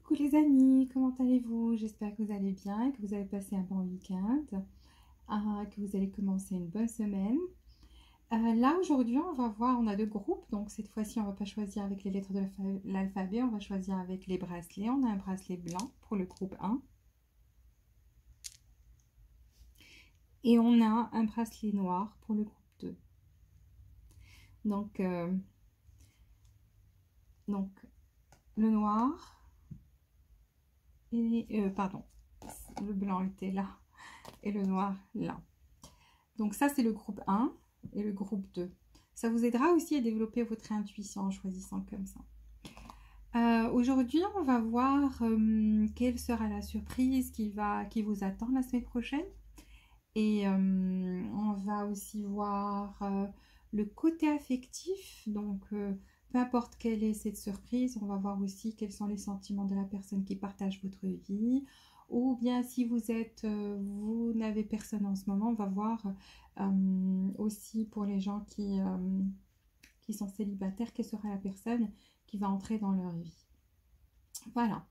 Coucou les amis, comment allez-vous? J'espère que vous allez bien et que vous avez passé un bon week-end, que vous allez commencer une bonne semaine. Là aujourd'hui on va voir, on a deux groupes, donc cette fois-ci on va pas choisir avec les lettres de l'alphabet, on va choisir avec les bracelets. On a un bracelet blanc pour le groupe 1 et on a un bracelet noir pour le groupe 2. Donc le noir et le blanc était là et le noir là. Donc ça c'est le groupe 1 et le groupe 2. Ça vous aidera aussi à développer votre intuition en choisissant comme ça. Aujourd'hui on va voir quelle sera la surprise qui vous attend la semaine prochaine. Et on va aussi voir le côté affectif. Donc peu importe quelle est cette surprise, on va voir aussi quels sont les sentiments de la personne qui partage votre vie. Ou bien si vous n'avez personne en ce moment, on va voir aussi pour les gens qui sont célibataires, quelle sera la personne qui va entrer dans leur vie. Voilà.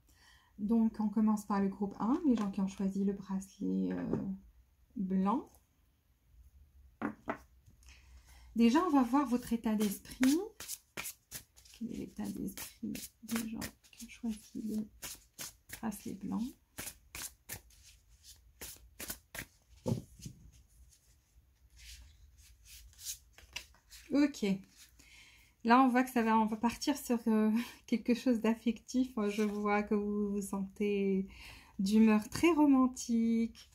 Donc on commence par le groupe 1, les gens qui ont choisi le bracelet blanc. Déjà on va voir votre état d'esprit. Quel est l'état d'esprit des gens qui ont choisi le bracelet blanc? Ok, là on voit que on va partir sur quelque chose d'affectif. Je vois que vous vous sentez d'humeur très romantique.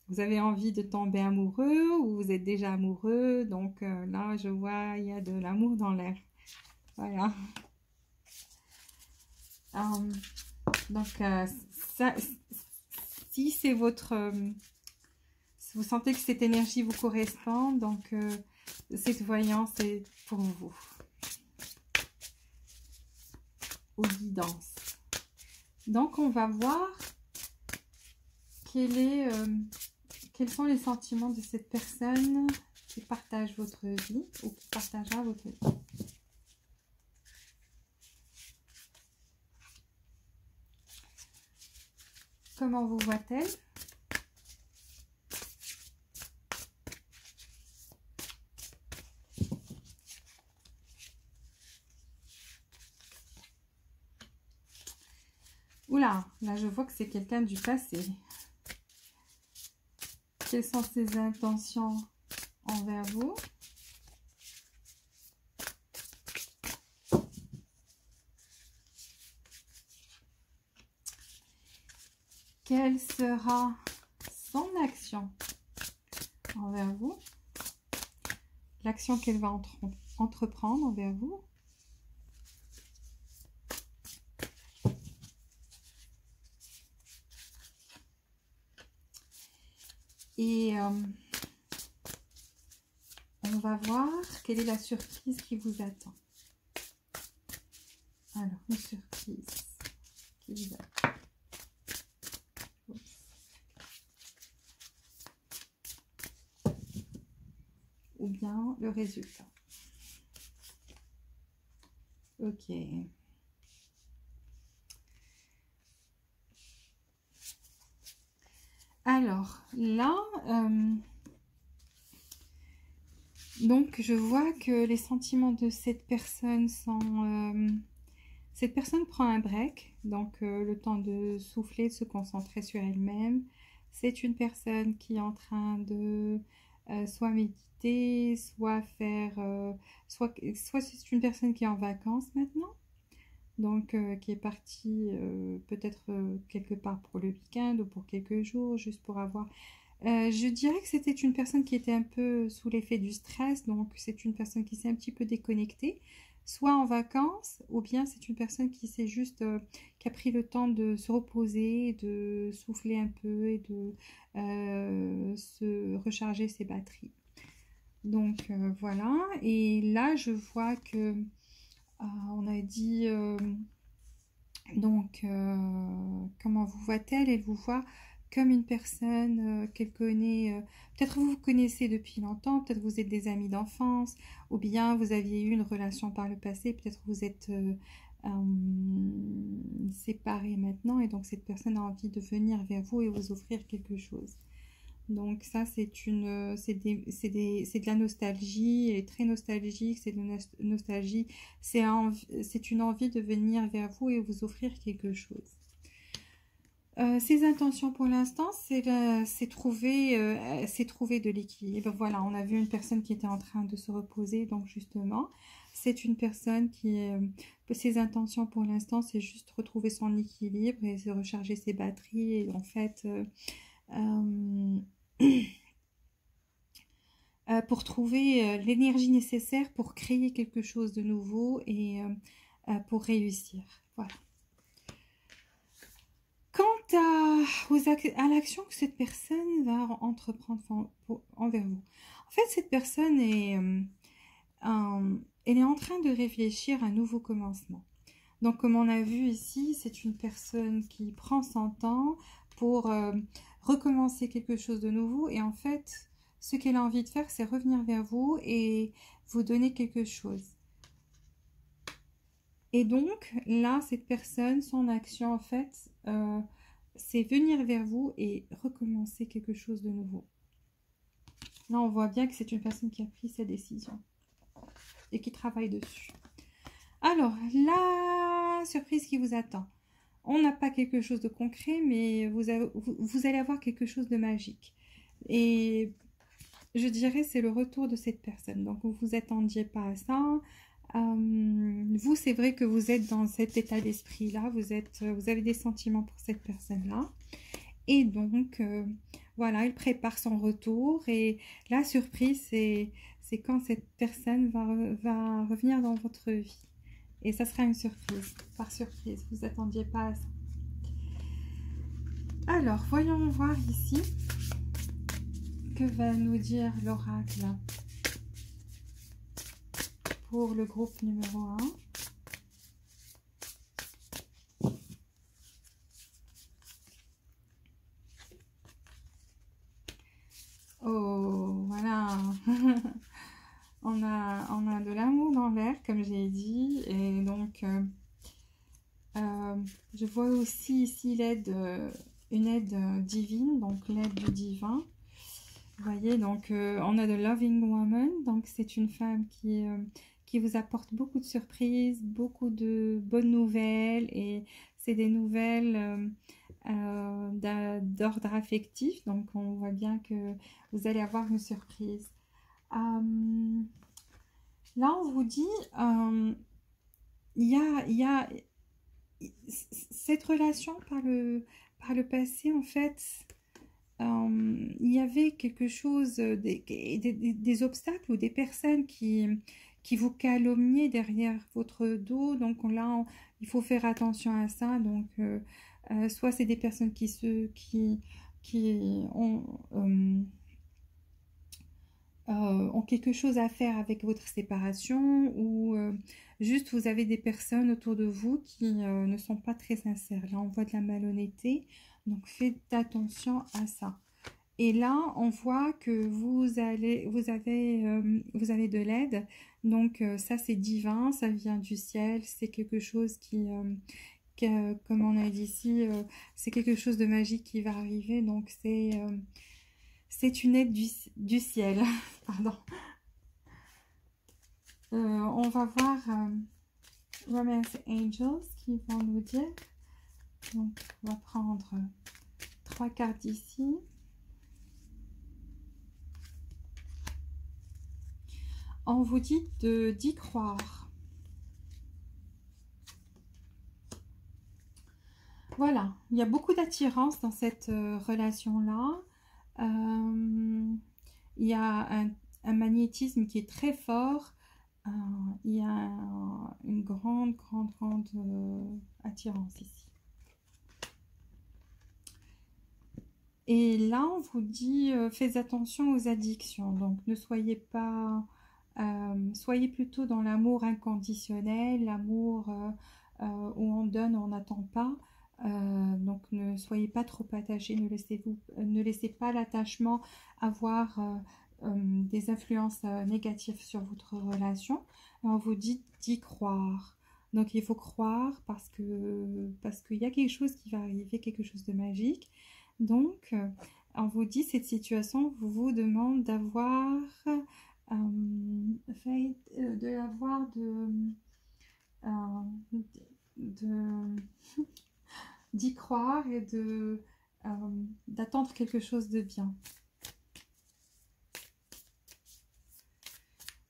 Vous avez envie de tomber amoureux ou vous êtes déjà amoureux. Donc là je vois il y a de l'amour dans l'air. Voilà. Donc ça, si c'est si vous sentez que cette énergie vous correspond, donc cette voyance est pour vous. Aux guidances. Donc on va voir quels sont les sentiments de cette personne qui partage votre vie ou qui partagera votre vie. Comment vous voit-elle? Oula, là je vois que c'est quelqu'un du passé. Quelles sont ses intentions envers vous? Quelle sera son action envers vous? L'action qu'elle va entreprendre envers vous? Et on va voir quelle est la surprise qui vous attend. Alors, une surprise qui vous attend. Ou bien le résultat. Ok. Alors, là, donc je vois que les sentiments de cette personne sont... cette personne prend un break, donc le temps de souffler, de se concentrer sur elle-même. C'est une personne qui est en train de soit méditer, soit faire... soit c'est une personne qui est en vacances maintenant. Donc qui est partie peut-être quelque part pour le week-end ou pour quelques jours, juste pour avoir... je dirais que c'était une personne qui était un peu sous l'effet du stress, donc c'est une personne qui s'est un petit peu déconnectée, soit en vacances, ou bien c'est une personne qui s'est juste... qui a pris le temps de se reposer, de souffler un peu et de se recharger ses batteries. Donc voilà, et là je vois que... on a dit, comment vous voit-elle? Elle vous voit comme une personne qu'elle connaît. Peut-être vous vous connaissez depuis longtemps, peut-être vous êtes des amis d'enfance, ou bien vous aviez eu une relation par le passé, peut-être vous êtes séparés maintenant, et donc cette personne a envie de venir vers vous et vous offrir quelque chose. Donc ça, c'est de la nostalgie, elle est très nostalgique, c'est de la nostalgie, c'est une envie de venir vers vous et vous offrir quelque chose. Ses intentions pour l'instant, c'est trouver de l'équilibre. Voilà, on a vu une personne qui était en train de se reposer, donc justement, c'est une personne ses intentions pour l'instant, c'est juste retrouver son équilibre et se recharger ses batteries et en fait, pour trouver l'énergie nécessaire pour créer quelque chose de nouveau et pour réussir. Voilà. Quant à l'action que cette personne va entreprendre envers vous. En fait, cette personne elle est en train de réfléchir à un nouveau commencement. Donc, comme on a vu ici, c'est une personne qui prend son temps pour recommencer quelque chose de nouveau. Et en fait, ce qu'elle a envie de faire, c'est revenir vers vous et vous donner quelque chose. Et donc, là, cette personne, son action, en fait, c'est venir vers vous et recommencer quelque chose de nouveau. Là, on voit bien que c'est une personne qui a pris sa décision et qui travaille dessus. Alors, la surprise qui vous attend. On n'a pas quelque chose de concret, mais vous allez avoir quelque chose de magique. Et je dirais c'est le retour de cette personne. Donc, vous vous attendiez pas à ça. Vous, c'est vrai que vous êtes dans cet état d'esprit-là. Vous avez des sentiments pour cette personne-là. Et donc, voilà, il prépare son retour. Et la surprise, c'est quand cette personne va revenir dans votre vie. Et ça sera une surprise, par surprise. Vous attendiez pas à ça. Alors, voyons voir ici. Que va nous dire l'oracle pour le groupe numéro 1. Oh, voilà. on a de l'amour dans l'air, comme j'ai dit. Et donc, je vois aussi ici une aide divine, donc l'aide du divin. Vous voyez, donc on a de Loving Woman, donc c'est une femme qui vous apporte beaucoup de surprises, beaucoup de bonnes nouvelles, et c'est des nouvelles d'ordre affectif, donc on voit bien que vous allez avoir une surprise. Là, on vous dit, il y a cette relation par le passé, en fait. Il y avait quelque chose, des obstacles ou des personnes qui vous calomniaient derrière votre dos. Donc là, il faut faire attention à ça. Donc, soit c'est des personnes qui ont quelque chose à faire avec votre séparation, ou juste vous avez des personnes autour de vous qui ne sont pas très sincères. Là, on voit de la malhonnêteté. Donc, faites attention à ça. Et là, on voit que vous avez de l'aide. Donc, ça, c'est divin, ça vient du ciel. C'est quelque chose comme on a dit ici, c'est quelque chose de magique qui va arriver. Donc, c'est une aide du ciel. Pardon. On va voir Romance Angels qui vont nous dire. Donc, on va prendre 3 cartes ici. On vous dit d'y croire. Voilà, il y a beaucoup d'attirance dans cette relation-là. Il y a un magnétisme qui est très fort. Il y a une grande attirance ici. Et là, on vous dit, faites attention aux addictions. Donc, ne soyez pas... soyez plutôt dans l'amour inconditionnel, l'amour où on donne, on n'attend pas. Donc ne soyez pas trop attachés, ne laissez pas l'attachement avoir des influences négatives sur votre relation. On vous dit d'y croire. Donc il faut croire parce qu'il y a quelque chose qui va arriver, quelque chose de magique. Donc on vous dit cette situation vous demande d'avoir de d'y croire et d'attendre quelque chose de bien.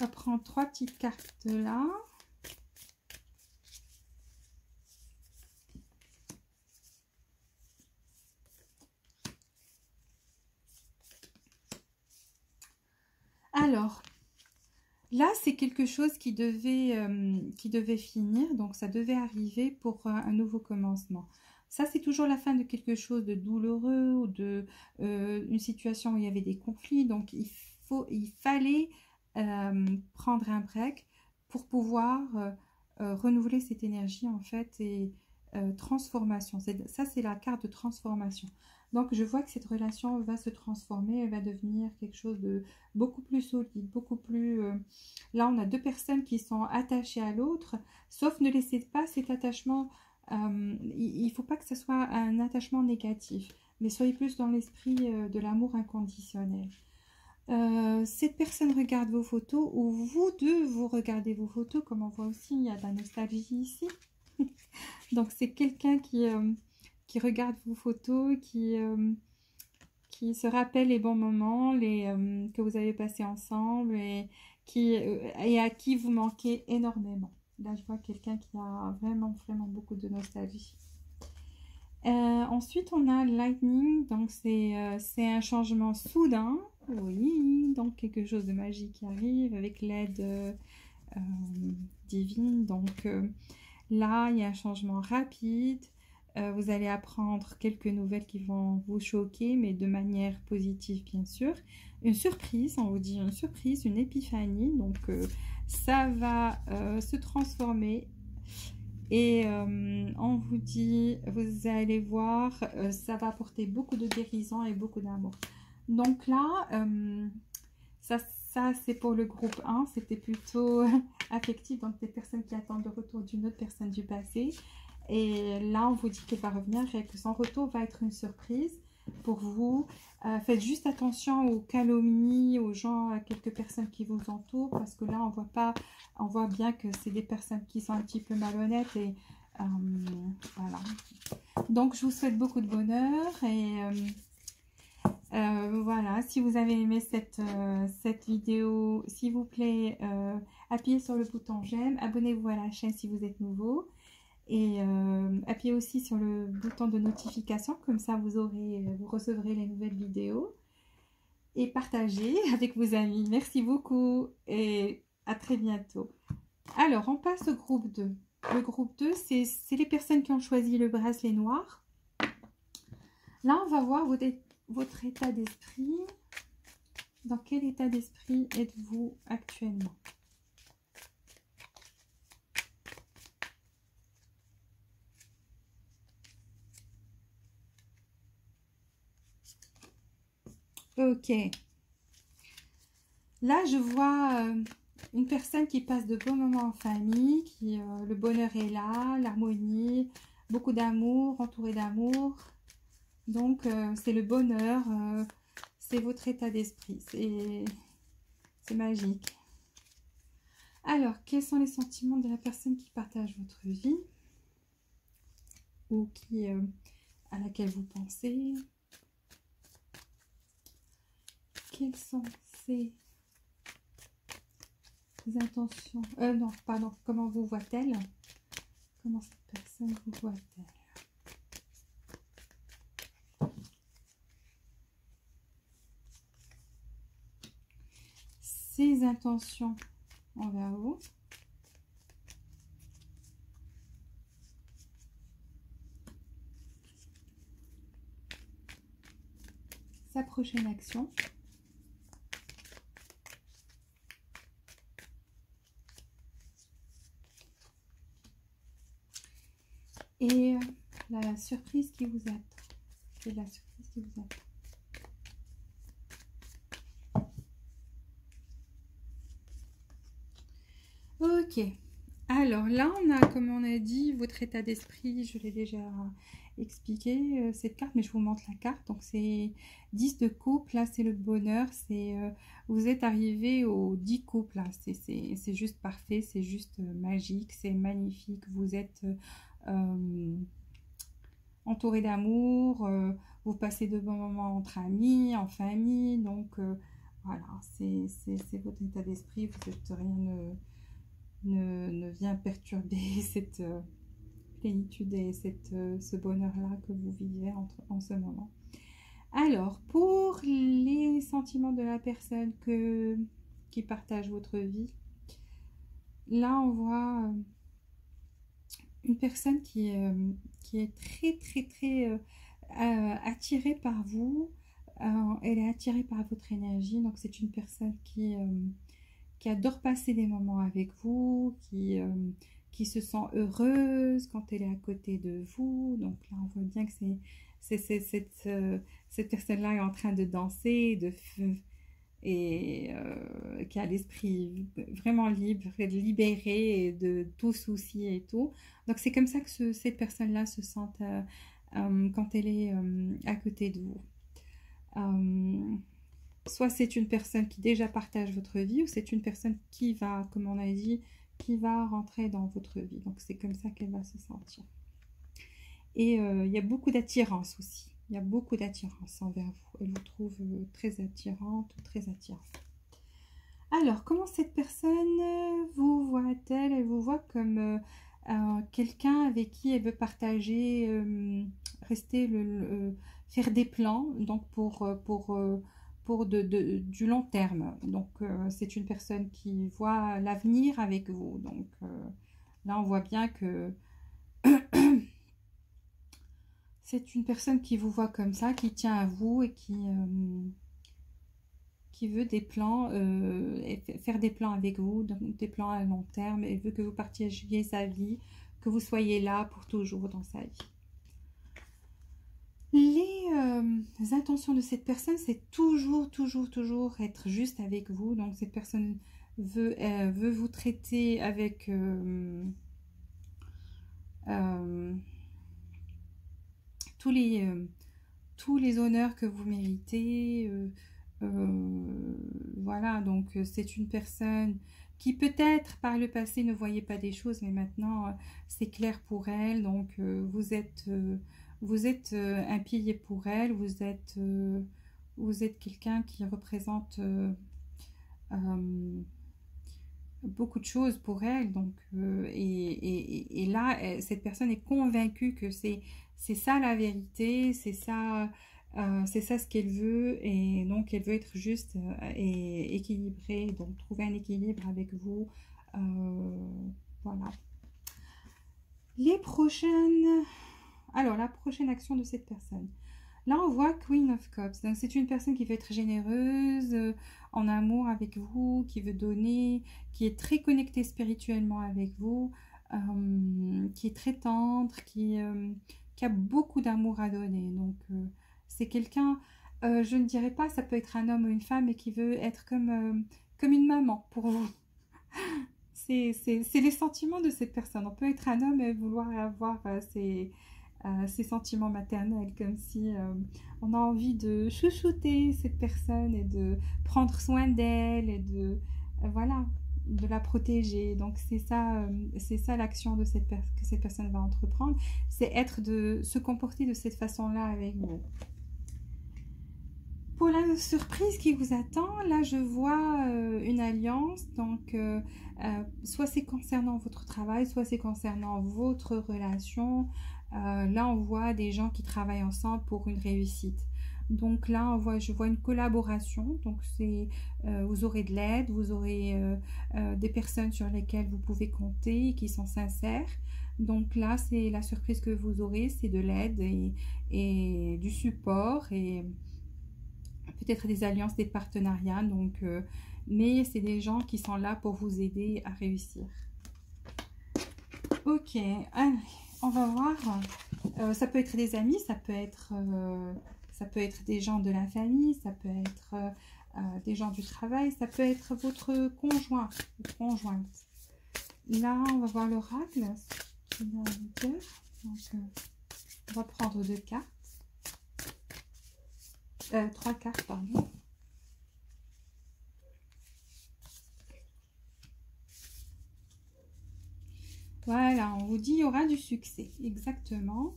On va prendre 3 petites cartes là. Alors, là, c'est quelque chose qui devait finir, donc ça devait arriver pour un nouveau commencement. Ça, c'est toujours la fin de quelque chose de douloureux ou de une situation où il y avait des conflits. Donc, il fallait prendre un break pour pouvoir renouveler cette énergie, en fait, et transformation. Ça, c'est la carte de transformation. Donc, je vois que cette relation va se transformer, elle va devenir quelque chose de beaucoup plus solide, beaucoup plus... Là, on a 2 personnes qui sont attachées à l'autre, sauf ne laissez pas cet attachement... il ne faut pas que ce soit un attachement négatif, mais soyez plus dans l'esprit de l'amour inconditionnel. Cette personne regarde vos photos, ou vous deux, vous regardez vos photos, comme on voit aussi, il y a de la nostalgie ici. Donc, c'est quelqu'un qui regarde vos photos, qui se rappelle les bons moments que vous avez passés ensemble et à qui vous manquez énormément. Là, je vois quelqu'un qui a vraiment, vraiment beaucoup de nostalgie. Ensuite, on a Lightning, donc c'est un changement soudain. Oui, donc quelque chose de magique qui arrive avec l'aide divine. Donc là, il y a un changement rapide. Vous allez apprendre quelques nouvelles qui vont vous choquer, mais de manière positive, bien sûr. Une surprise, on vous dit une surprise, une épiphanie. Donc, ça va se transformer. Et on vous dit, vous allez voir, ça va apporter beaucoup de guérison et beaucoup d'amour. Donc là, ça c'est pour le groupe 1. C'était plutôt affectif, donc des personnes qui attendent le retour d'une autre personne du passé. Et là, on vous dit qu'elle va revenir et que son retour va être une surprise pour vous. Faites juste attention aux calomnies, aux gens, à quelques personnes qui vous entourent, parce que là, on voit bien que c'est des personnes qui sont un petit peu malhonnêtes. Et voilà. Donc, je vous souhaite beaucoup de bonheur. Et voilà, si vous avez aimé cette vidéo, s'il vous plaît, appuyez sur le bouton j'aime. Abonnez-vous à la chaîne si vous êtes nouveau. Et appuyez aussi sur le bouton de notification, comme ça vous recevrez les nouvelles vidéos. Et partagez avec vos amis. Merci beaucoup et à très bientôt. Alors, on passe au groupe 2. Le groupe 2, c'est les personnes qui ont choisi le bracelet noir. Là, on va voir votre état d'esprit. Dans quel état d'esprit êtes-vous actuellement ? Ok. Là, je vois une personne qui passe de bons moments en famille, le bonheur est là, l'harmonie, beaucoup d'amour, entouré d'amour. Donc, c'est le bonheur, c'est votre état d'esprit, c'est magique. Alors, quels sont les sentiments de la personne qui partage votre vie ou à laquelle vous pensez? Quelles sont ses intentions? Non, pardon. Comment vous voit-elle? Comment cette personne vous voit-elle? Ses intentions envers vous. Sa prochaine action. Et la surprise qui vous attend. C'est la surprise qui vous attend. Ok. Alors là, on a, comme on a dit, votre état d'esprit, je l'ai déjà expliqué, cette carte, mais je vous montre la carte. Donc c'est 10 de coupe, là c'est le bonheur, c'est vous êtes arrivé aux 10 coupes, là, c'est juste parfait, c'est juste magique, c'est magnifique, vous êtes entouré d'amour, vous passez de bons moments entre amis, en famille, donc voilà, c'est votre état d'esprit, vous êtes rien ne vient perturber cette plénitude et ce bonheur-là que vous vivez en ce moment. Alors, pour les sentiments de la personne qui partage votre vie, là, on voit une personne qui est très attirée par vous. Elle est attirée par votre énergie, donc c'est une personne qui adore passer des moments avec vous, qui se sent heureuse quand elle est à côté de vous. Donc là, on voit bien que cette personne-là est en train de danser et qui a l'esprit vraiment libre, libéré de tout souci et tout. Donc c'est comme ça que cette personne-là se sent quand elle est à côté de vous. Soit c'est une personne qui déjà partage votre vie, ou c'est une personne qui va, comme on a dit, qui va rentrer dans votre vie. Donc c'est comme ça qu'elle va se sentir. Et il y a beaucoup d'attirance aussi. Il y a beaucoup d'attirance envers vous. Elle vous trouve très attirante ou très attirante. Alors, comment cette personne vous voit-elle? Elle vous voit comme quelqu'un avec qui elle veut partager, rester, faire des plans, donc pour du long terme. Donc, c'est une personne qui voit l'avenir avec vous. Donc, là, on voit bien que c'est une personne qui vous voit comme ça, qui tient à vous et qui veut des plans, faire des plans avec vous, donc des plans à long terme, et veut que vous partagiez sa vie, que vous soyez là pour toujours dans sa vie. Les intentions de cette personne, c'est toujours être juste avec vous. Donc cette personne veut vous traiter avec tous les honneurs que vous méritez. Voilà, donc c'est une personne qui peut-être par le passé ne voyait pas des choses, mais maintenant c'est clair pour elle. Donc vous êtes un pilier pour elle, vous êtes quelqu'un qui représente beaucoup de choses pour elle. Donc et là cette personne est convaincue que c'est ça la vérité, c'est ça ce qu'elle veut, et donc elle veut être juste et équilibrée, donc trouver un équilibre avec vous. Voilà. Alors la prochaine action de cette personne. Là on voit Queen of Cups, donc c'est une personne qui veut être généreuse, en amour avec vous, qui veut donner, qui est très connectée spirituellement avec vous, qui est très tendre, qui a beaucoup d'amour à donner. Donc c'est quelqu'un, je ne dirais pas, ça peut être un homme ou une femme, mais qui veut être comme une maman pour vous. C'est les sentiments de cette personne. On peut être un homme et vouloir avoir ces sentiments maternels, comme si on a envie de chouchouter cette personne et de prendre soin d'elle et de voilà, de la protéger. Donc c'est ça l'action que cette personne va entreprendre, c'est se comporter de cette façon-là avec vous. Pour la surprise qui vous attend, là je vois une alliance, donc soit c'est concernant votre travail, soit c'est concernant votre relation. Là on voit des gens qui travaillent ensemble pour une réussite. Donc là je vois une collaboration, donc vous aurez de l'aide, vous aurez des personnes sur lesquelles vous pouvez compter, qui sont sincères. Donc là c'est la surprise que vous aurez, c'est de l'aide et du support, et peut-être des alliances, des partenariats, donc mais c'est des gens qui sont là pour vous aider à réussir. Ok, allez, on va voir, ça peut être des amis, ça peut être des gens de la famille, ça peut être des gens du travail, ça peut être votre conjoint ou conjointe. Là, on va voir l'oracle, ce qu'il va nous dire. Donc, on va prendre 2 cartes. 3 cartes, pardon. Voilà, on vous dit il y aura du succès, exactement.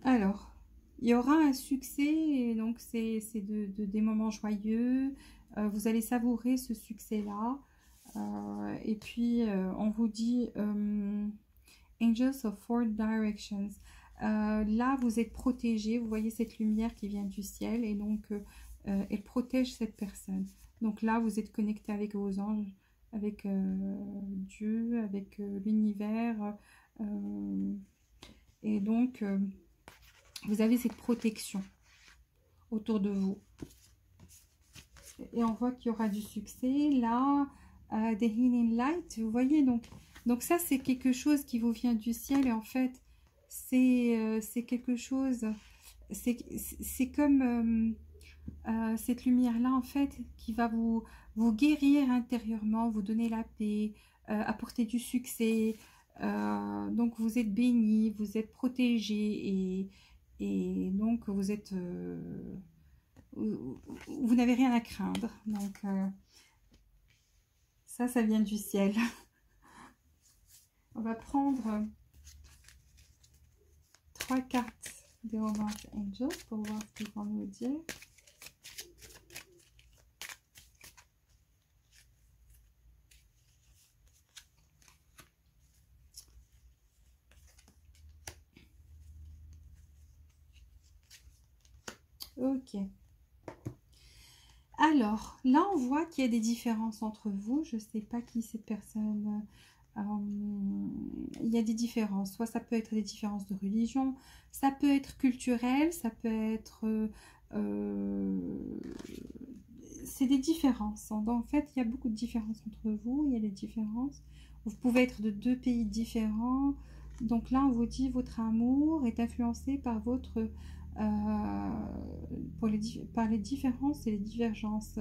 Alors, il y aura un succès, et donc c'est des moments joyeux. Vous allez savourer ce succès-là. Et puis, on vous dit Angels of Four Directions. Là, vous êtes protégé. Vous voyez cette lumière qui vient du ciel, et donc elle protège cette personne. Donc là, vous êtes connecté avec vos anges, avec Dieu, avec l'univers. Et donc, vous avez cette protection autour de vous. Et on voit qu'il y aura du succès. Là, des Healing Light, vous voyez, donc ça, c'est quelque chose qui vous vient du ciel. Et en fait, c'est quelque chose, c'est comme cette lumière-là, en fait, qui va vous guérir intérieurement, vous donner la paix, apporter du succès. Donc, vous êtes béni, vous êtes protégé, et donc, vous n'avez rien à craindre. Donc, ça vient du ciel. On va prendre 3 cartes des Orange Angels pour voir ce qu'ils vont nous dire. Ok. Alors, là, on voit qu'il y a des différences entre vous. Je ne sais pas qui cette personne... il y a des différences. Soit ça peut être des différences de religion, ça peut être culturel, ça peut être... c'est des différences. En fait, il y a beaucoup de différences entre vous. Il y a des différences. Vous pouvez être de 2 pays différents. Donc là, on vous dit votre amour est influencé par votre... par les différences et les divergences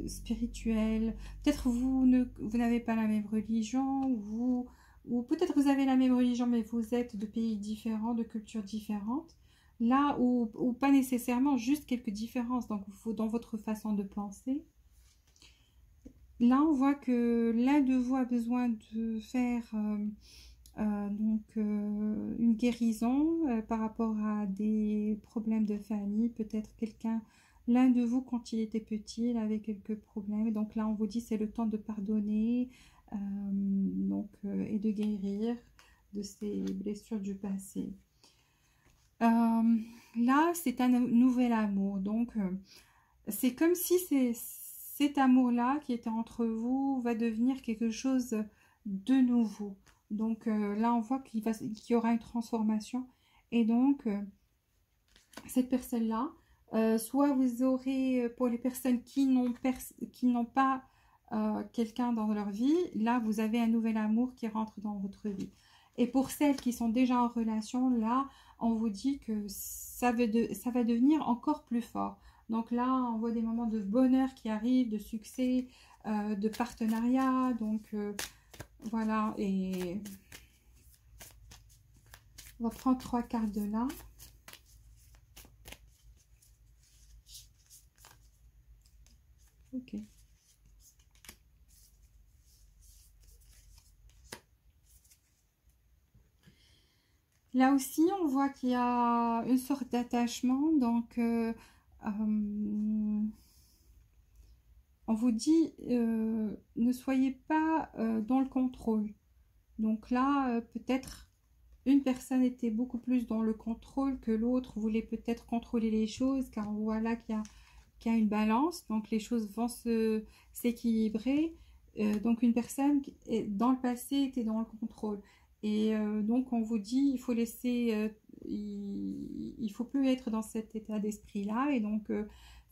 spirituelles. Peut-être vous n'avez pas la même religion, ou peut-être vous avez la même religion, mais vous êtes de pays différents, de cultures différentes. Là, ou pas nécessairement, juste quelques différences donc, dans votre façon de penser. Là, on voit que l'un de vous a besoin de faire... une guérison par rapport à des problèmes de famille. Peut-être l'un de vous, quand il était petit, il avait quelques problèmes. Donc là, on vous dit c'est le temps de pardonner et de guérir de ces blessures du passé. Là, c'est un nouvel amour. Donc, c'est comme si cet amour-là qui était entre vous va devenir quelque chose de nouveau. Donc là, on voit qu'il y aura une transformation. Et donc, cette personne-là, soit vous aurez, pour les personnes qui n'ont pas quelqu'un dans leur vie, là, vous avez un nouvel amour qui rentre dans votre vie. Et pour celles qui sont déjà en relation, là, on vous dit que ça va devenir encore plus fort. Donc là, on voit des moments de bonheur qui arrivent, de succès, de partenariat. Donc... voilà, et on va prendre 3 cartes de là. Ok. Là aussi, on voit qu'il y a une sorte d'attachement. Donc, on vous dit, ne soyez pas dans le contrôle. Donc là, peut-être une personne était beaucoup plus dans le contrôle que l'autre voulait peut-être contrôler les choses, car on voit là qu'il y a une balance. Donc les choses vont s'équilibrer. Donc une personne dans le passé était dans le contrôle. Et donc on vous dit, il faut laisser... il faut plus être dans cet état d'esprit-là. Et donc...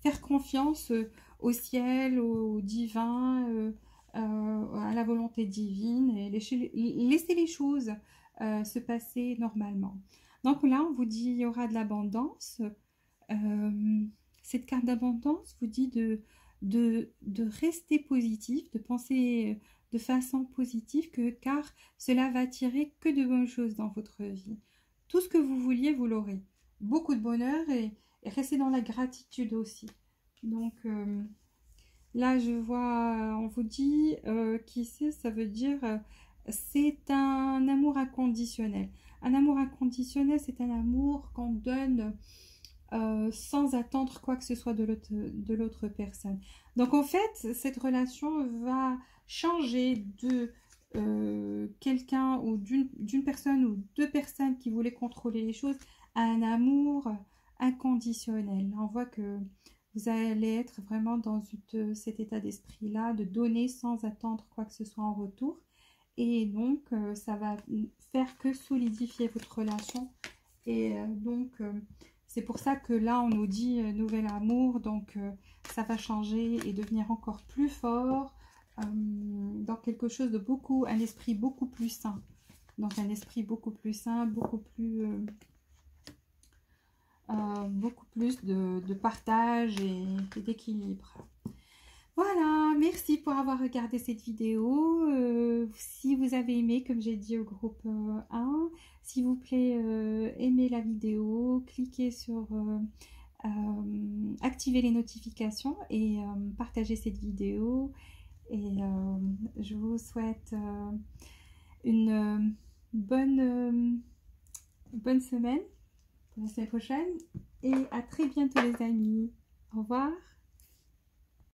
faire confiance au ciel, au divin, à la volonté divine et laisser les choses se passer normalement. Donc là, on vous dit il y aura de l'abondance. Cette carte d'abondance vous dit de rester positif, de penser de façon positive, car cela va attirer que de bonnes choses dans votre vie. Tout ce que vous vouliez, vous l'aurez. Beaucoup de bonheur et restez dans la gratitude aussi. Donc là, je vois, on vous dit qu'ici, ça veut dire c'est un amour inconditionnel. Un amour inconditionnel, c'est un amour qu'on donne sans attendre quoi que ce soit de l'autre personne. Donc en fait, cette relation va changer de quelqu'un ou d'une personne ou deux personnes qui voulaient contrôler les choses à un amour inconditionnel. On voit que vous allez être vraiment dans cet état d'esprit-là, de donner sans attendre quoi que ce soit en retour. Et donc, ça va faire que solidifier votre relation. Et c'est pour ça que là, on nous dit nouvel amour. Donc, ça va changer et devenir encore plus fort dans quelque chose de un esprit beaucoup plus sain. Donc, un esprit beaucoup plus sain, beaucoup plus de partage et d'équilibre. Voilà, merci pour avoir regardé cette vidéo. Si vous avez aimé, comme j'ai dit au groupe 1, s'il vous plaît, aimez la vidéo, cliquez sur activer les notifications et partagez cette vidéo. Et je vous souhaite une bonne semaine pour la semaine prochaine et à très bientôt les amis. Au revoir.